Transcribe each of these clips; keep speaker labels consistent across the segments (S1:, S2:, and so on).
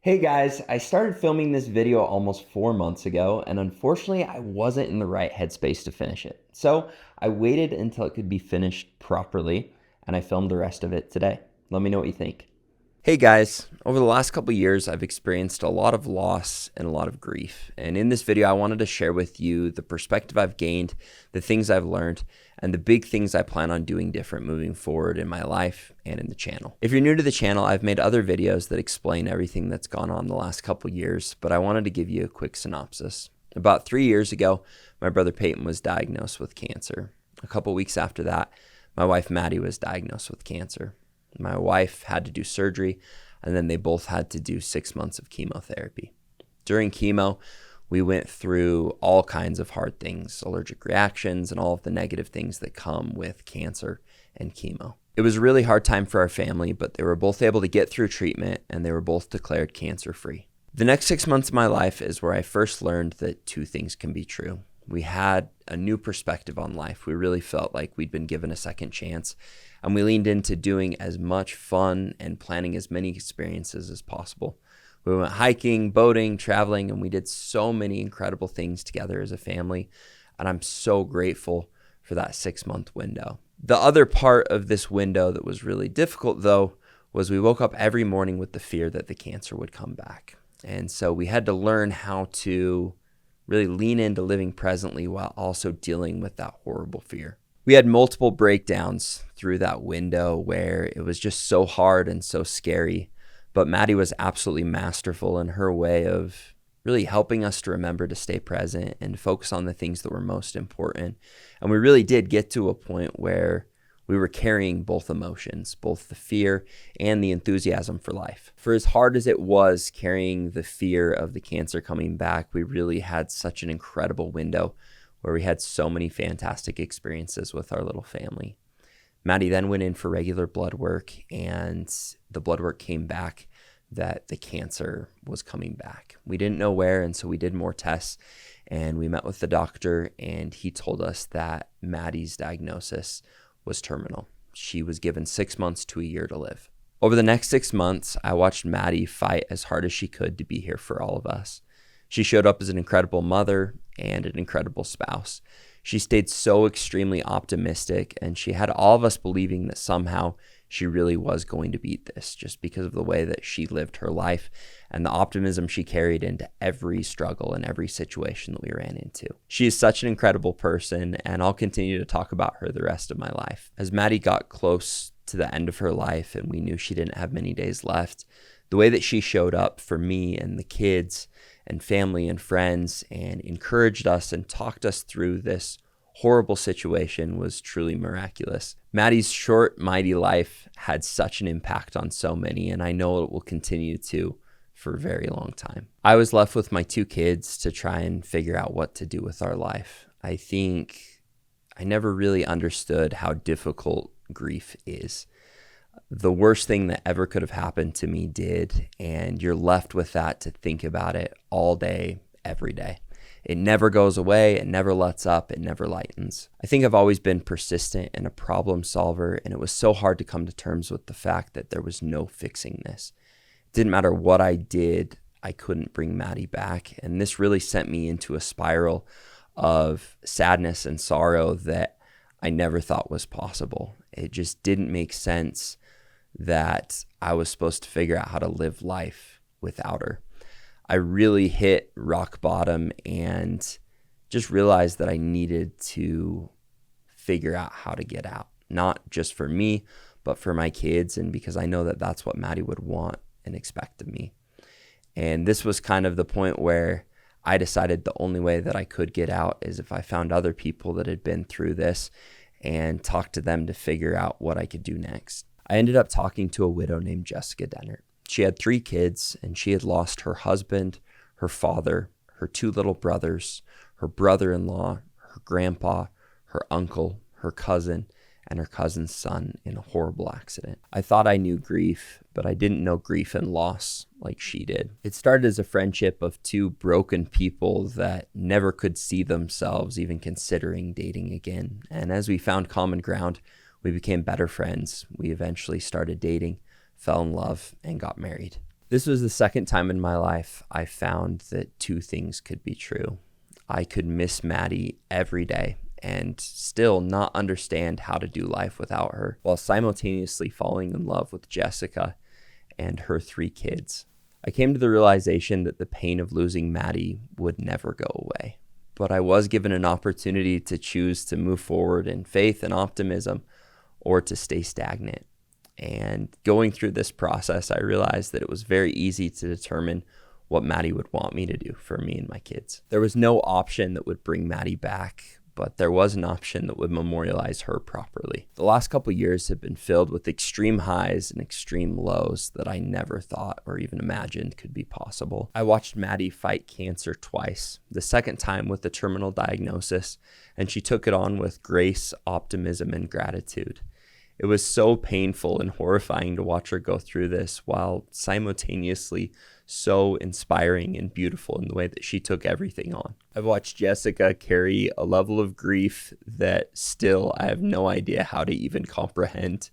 S1: Hey guys, I started filming this video almost 4 months ago, and unfortunately, I wasn't in the right headspace to finish it. So I waited until it could be finished properly, and I filmed the rest of it today. Let me know what you think. Hey guys, over the last couple years, I've experienced a lot of loss and a lot of grief. And in this video, I wanted to share with you the perspective I've gained, the things I've learned, and the big things I plan on doing different moving forward in my life and in the channel. If you're new to the channel, I've made other videos that explain everything that's gone on the last couple years, but I wanted to give you a quick synopsis. About 3 years ago, my brother Peyton was diagnosed with cancer. A couple weeks after that, my wife Maddie was diagnosed with cancer. My wife had to do surgery, and then they both had to do 6 months of chemotherapy. During chemo, we went through all kinds of hard things, allergic reactions, and all of the negative things that come with cancer and chemo. It was a really hard time for our family, but they were both able to get through treatment, and they were both declared cancer-free. The next 6 months of my life is where I first learned that two things can be true. We had a new perspective on life. We really felt like we'd been given a second chance, and we leaned into doing as much fun and planning as many experiences as possible. We went hiking, boating, traveling, and we did so many incredible things together as a family, and I'm so grateful for that 6-month window. The other part of this window that was really difficult, though, was we woke up every morning with the fear that the cancer would come back. And so we had to learn how to really lean into living presently while also dealing with that horrible fear. We had multiple breakdowns through that window where it was just so hard and so scary, but Maddie was absolutely masterful in her way of really helping us to remember to stay present and focus on the things that were most important. And we really did get to a point where we were carrying both emotions, both the fear and the enthusiasm for life. For as hard as it was carrying the fear of the cancer coming back, we really had such an incredible window where we had so many fantastic experiences with our little family. Maddie then went in for regular blood work, and the blood work came back that the cancer was coming back. We didn't know where, and so we did more tests, and we met with the doctor, and he told us that Maddie's diagnosis was terminal. She was given 6 months to a year to live. Over the next 6 months, I watched Maddie fight as hard as she could to be here for all of us. She showed up as an incredible mother and an incredible spouse. She stayed so extremely optimistic, and she had all of us believing that somehow she really was going to beat this just because of the way that she lived her life and the optimism she carried into every struggle and every situation that we ran into. She is such an incredible person, and I'll continue to talk about her the rest of my life. As Maddie got close to the end of her life and we knew she didn't have many days left, the way that she showed up for me and the kids and family and friends and encouraged us and talked us through this horrible situation was truly miraculous. Maddie's short, mighty life had such an impact on so many, and I know it will continue to for a very long time. I was left with my 2 kids to try and figure out what to do with our life. I think I never really understood how difficult grief is. The worst thing that ever could have happened to me did, and you're left with that to think about it all day, every day. It never goes away, it never lets up, it never lightens. I think I've always been persistent and a problem solver, and it was so hard to come to terms with the fact that there was no fixing this. It didn't matter what I did, I couldn't bring Maddie back, and this really sent me into a spiral of sadness and sorrow that I never thought was possible. It just didn't make sense that I was supposed to figure out how to live life without her. I really hit rock bottom and just realized that I needed to figure out how to get out, not just for me, but for my kids, and because I know that that's what Maddie would want and expect of me. And this was kind of the point where I decided the only way that I could get out is if I found other people that had been through this and talked to them to figure out what I could do next. I ended up talking to a widow named Jessica Dennert. She had 3 kids, and she had lost her husband, her father, her 2 little brothers, her brother-in-law, her grandpa, her uncle, her cousin, and her cousin's son in a horrible accident. I thought I knew grief, but I didn't know grief and loss like she did. It started as a friendship of 2 broken people that never could see themselves even considering dating again. And as we found common ground, we became better friends. We eventually started dating, fell in love, and got married. This was the second time in my life I found that two things could be true. I could miss Maddie every day and still not understand how to do life without her, while simultaneously falling in love with Jessica and her 3 kids. I came to the realization that the pain of losing Maddie would never go away, but I was given an opportunity to choose to move forward in faith and optimism or to stay stagnant. And going through this process, I realized that it was very easy to determine what Maddie would want me to do for me and my kids. There was no option that would bring Maddie back, but there was an option that would memorialize her properly. The last couple of years have been filled with extreme highs and extreme lows that I never thought or even imagined could be possible. I watched Maddie fight cancer twice, the second time with a terminal diagnosis, and she took it on with grace, optimism, and gratitude. It was so painful and horrifying to watch her go through this, while simultaneously so inspiring and beautiful in the way that she took everything on. I've watched Jessica carry a level of grief that still I have no idea how to even comprehend,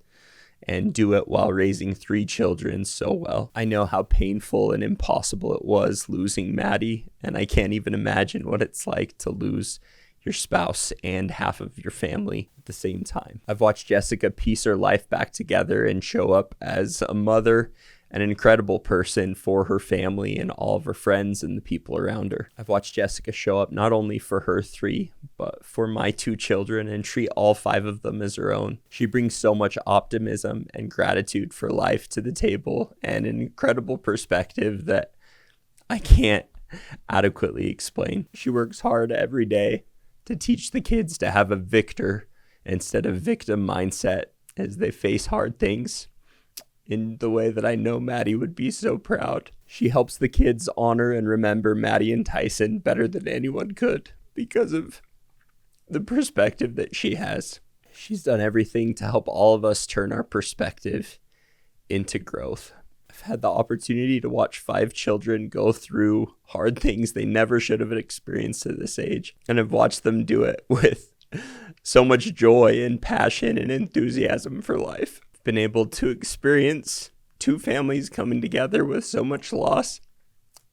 S1: and do it while raising 3 children so well. I know how painful and impossible it was losing Maddie, and I can't even imagine what it's like to lose your spouse and half of your family at the same time. I've watched Jessica piece her life back together and show up as a mother, an incredible person for her family and all of her friends and the people around her. I've watched Jessica show up not only for her 3, but for my 2 children and treat all 5 of them as her own. She brings so much optimism and gratitude for life to the table, and an incredible perspective that I can't adequately explain. She works hard every day to teach the kids to have a victor instead of victim mindset as they face hard things in the way that I know Maddie would be so proud. She helps the kids honor and remember Maddie and Tyson better than anyone could because of the perspective that she has. She's done everything to help all of us turn our perspective into growth. I've had the opportunity to watch 5 children go through hard things they never should have experienced at this age, and I've watched them do it with so much joy and passion and enthusiasm for life. I've been able to experience 2 families coming together with so much loss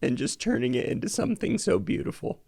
S1: and just turning it into something so beautiful.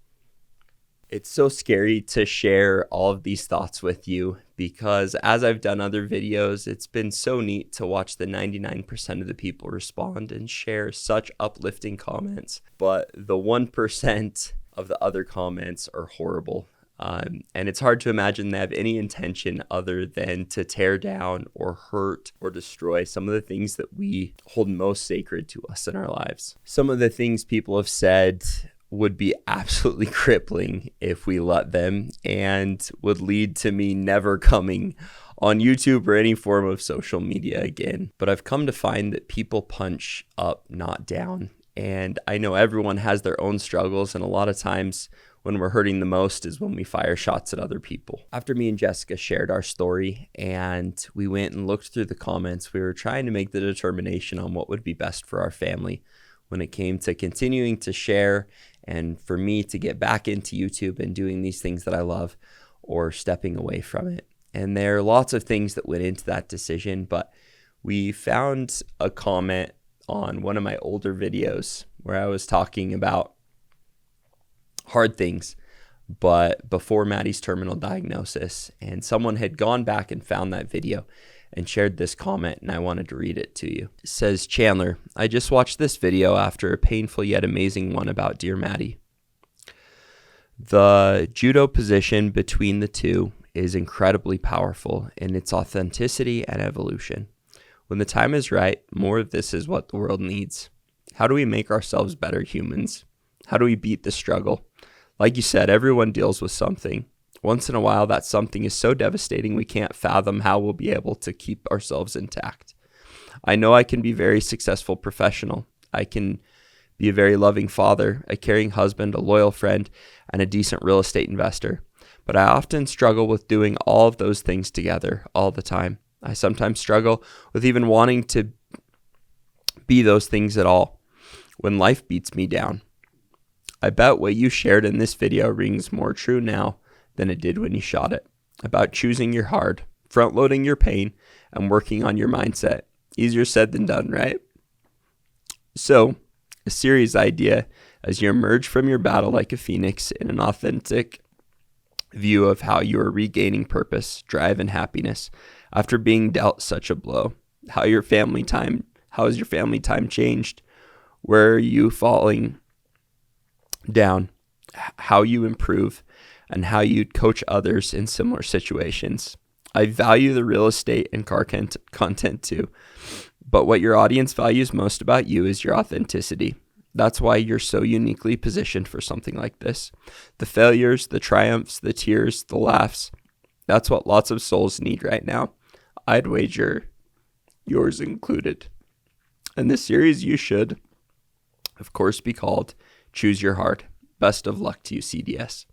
S1: It's so scary to share all of these thoughts with you because as I've done other videos, it's been so neat to watch the 99% of the people respond and share such uplifting comments. But the 1% of the other comments are horrible. And it's hard to imagine they have any intention other than to tear down or hurt or destroy some of the things that we hold most sacred to us in our lives. Some of the things people have said would be absolutely crippling if we let them, and would lead to me never coming on YouTube or any form of social media again. But I've come to find that people punch up, not down. And I know everyone has their own struggles, and a lot of times when we're hurting the most is when we fire shots at other people. After me and Jessica shared our story and we went and looked through the comments, we were trying to make the determination on what would be best for our family when it came to continuing to share and for me to get back into YouTube and doing these things that I love, or stepping away from it. And there are lots of things that went into that decision, but we found a comment on one of my older videos where I was talking about hard things, but before Maddie's terminal diagnosis, and someone had gone back and found that video and shared this comment, and I wanted to read it to you. It says, Chandler, I just watched this video after a painful yet amazing one about dear Maddie. The judo position between the two is incredibly powerful in its authenticity and evolution. When the time is right, more of this is what the world needs. How do we make ourselves better humans? How do we beat the struggle? Like you said, everyone deals with something. Once in a while, that something is so devastating we can't fathom how we'll be able to keep ourselves intact. I know I can be a very successful professional. I can be a very loving father, a caring husband, a loyal friend, and a decent real estate investor. But I often struggle with doing all of those things together all the time. I sometimes struggle with even wanting to be those things at all when life beats me down. I bet what you shared in this video rings more true now than it did when you shot it, about choosing your hard, front-loading your pain, and working on your mindset. Easier said than done, right?
S2: So, a series idea as you emerge from your battle like a phoenix in an authentic view of how you are regaining purpose, drive, and happiness after being dealt such a blow. How has your family time changed? Where are you falling down? How you improve, and how you'd coach others in similar situations. I value the real estate and car content too, but what your audience values most about you is your authenticity. That's why you're so uniquely positioned for something like this. The failures, the triumphs, the tears, the laughs, that's what lots of souls need right now. I'd wager yours included. And this series you should, of course, be called Choose Your Heart. Best of luck to you, CDS.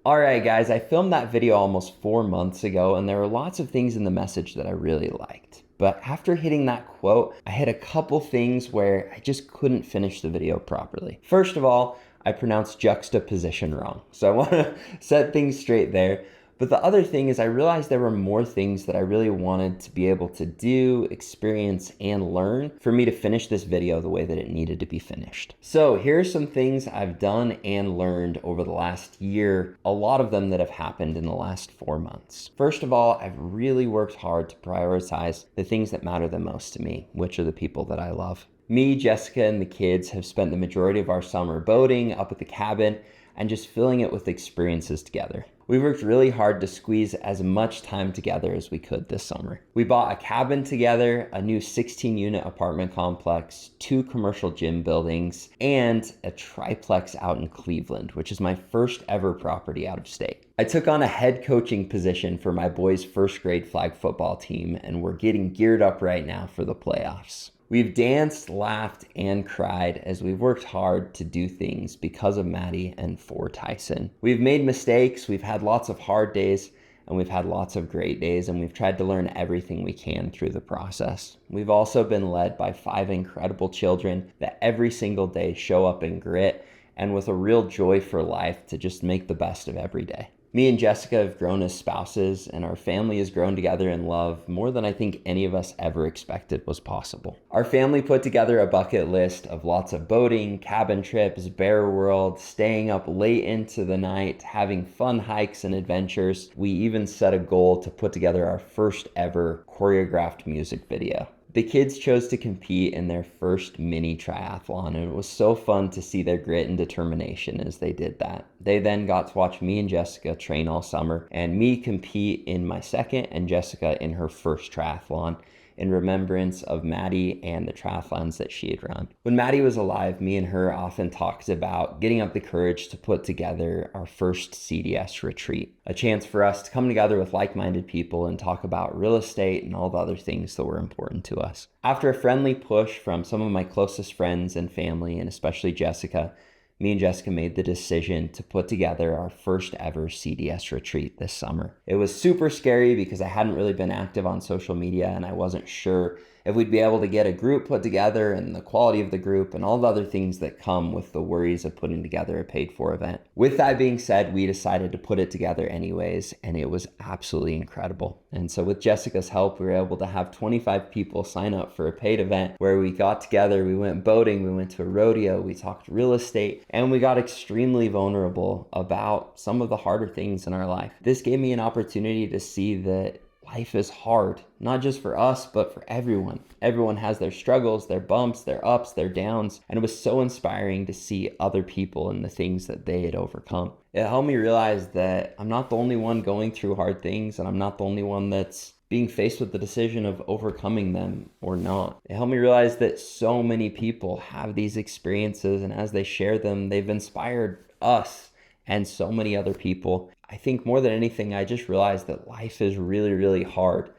S1: All right, guys, I filmed that video almost 4 months ago, and there were lots of things in the message that I really liked. But after hitting that quote, I hit a couple things where I just couldn't finish the video properly. First of all, I pronounced juxtaposition wrong. So I want to set things straight there. But the other thing is I realized there were more things that I really wanted to be able to do, experience, and learn for me to finish this video the way that it needed to be finished. So here are some things I've done and learned over the last year, a lot of them that have happened in the last 4 months. First of all, I've really worked hard to prioritize the things that matter the most to me, which are the people that I love. Me, Jessica, and the kids have spent the majority of our summer boating up at the cabin and just filling it with experiences together. We worked really hard to squeeze as much time together as we could this summer. We bought a cabin together, a new 16-unit apartment complex, 2 commercial gym buildings, and a triplex out in Cleveland, which is my first ever property out of state. I took on a head coaching position for my boys' first grade flag football team, and we're getting geared up right now for the playoffs. We've danced, laughed, and cried as we've worked hard to do things because of Maddie and for Tyson. We've made mistakes, we've had lots of hard days, and we've had lots of great days, and we've tried to learn everything we can through the process. We've also been led by 5 incredible children that every single day show up in grit and with a real joy for life to just make the best of every day. Me and Jessica have grown as spouses, and our family has grown together in love more than I think any of us ever expected was possible. Our family put together a bucket list of lots of boating, cabin trips, bear world, staying up late into the night, having fun hikes and adventures. We even set a goal to put together our first ever choreographed music video. The kids chose to compete in their first mini triathlon, and it was so fun to see their grit and determination as they did that. They then got to watch me and Jessica train all summer, and me compete in my second and Jessica in her first triathlon in remembrance of Maddie and the triathlons that she had run. When Maddie was alive, me and her often talked about getting up the courage to put together our first CDS retreat, a chance for us to come together with like-minded people and talk about real estate and all the other things that were important to us. After a friendly push from some of my closest friends and family, and especially Jessica, me and Jessica made the decision to put together our first ever CDS retreat this summer. It was super scary because I hadn't really been active on social media, and I wasn't sure if we'd be able to get a group put together and the quality of the group and all the other things that come with the worries of putting together a paid for event. With that being said, we decided to put it together anyways, and it was absolutely incredible. And so with Jessica's help, we were able to have 25 people sign up for a paid event where we got together, we went boating, we went to a rodeo, we talked real estate, and we got extremely vulnerable about some of the harder things in our life. This gave me an opportunity to see that life is hard, not just for us, but for everyone. Everyone has their struggles, their bumps, their ups, their downs, and it was so inspiring to see other people and the things that they had overcome. It helped me realize that I'm not the only one going through hard things, and I'm not the only one that's being faced with the decision of overcoming them or not. It helped me realize that so many people have these experiences, and as they share them, they've inspired us and so many other people. I think more than anything, I just realized that life is really, really hard,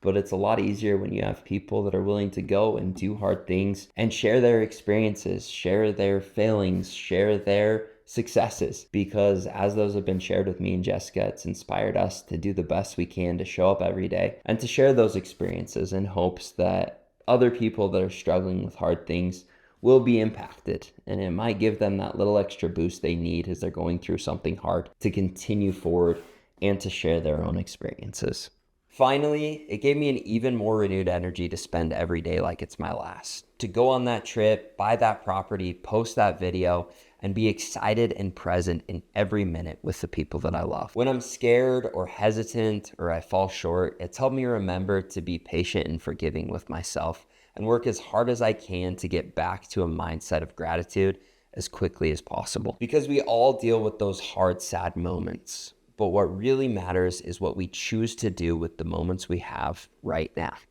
S1: but it's a lot easier when you have people that are willing to go and do hard things and share their experiences, share their failings, share their successes, because as those have been shared with me and Jessica, it's inspired us to do the best we can to show up every day and to share those experiences in hopes that other people that are struggling with hard things will be impacted, and it might give them that little extra boost they need as they're going through something hard to continue forward and to share their own experiences. Finally, it gave me an even more renewed energy to spend every day like it's my last. To go on that trip, buy that property, post that video, and be excited and present in every minute with the people that I love. When I'm scared or hesitant or I fall short, it's helped me remember to be patient and forgiving with myself and work as hard as I can to get back to a mindset of gratitude as quickly as possible. Because we all deal with those hard, sad moments. But what really matters is what we choose to do with the moments we have right now.